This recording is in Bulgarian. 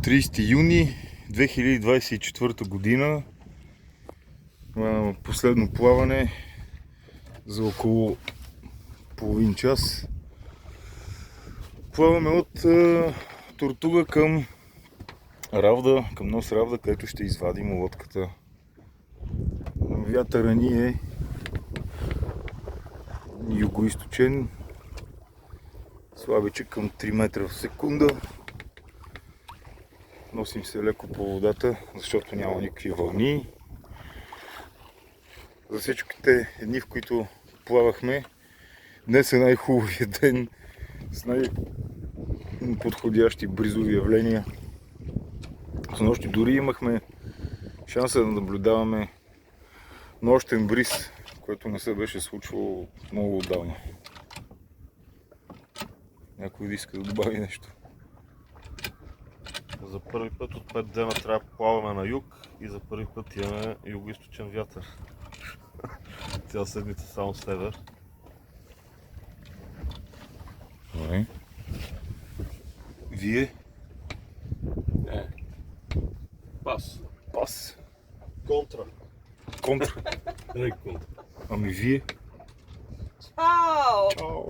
30 юни 2024 година. Последно плаване за около половин час. Плаваме от Тортуга към Равда, към нос Равда, където ще извадим лодката. Вятъра ни е югоизточен, слабичък към 3 метра в секунда. Носим се леко по водата, защото няма никакви вълни. За всичките дни, в които плавахме, днес е най-хубавият ден с най-подходящи бризови явления. С нощи дори имахме шанса да наблюдаваме нощен бриз, което не се беше случвало много отдавна. Някой да иска да добави нещо? За първи път от 5 дена трябва да плаваме на юг и за първи път имаме югоизточен вятър. Цяла седмица само север. Добре. Вие? Пас. Пас. Контра. Контра. Не контра. Ами вие? Чао! Чао!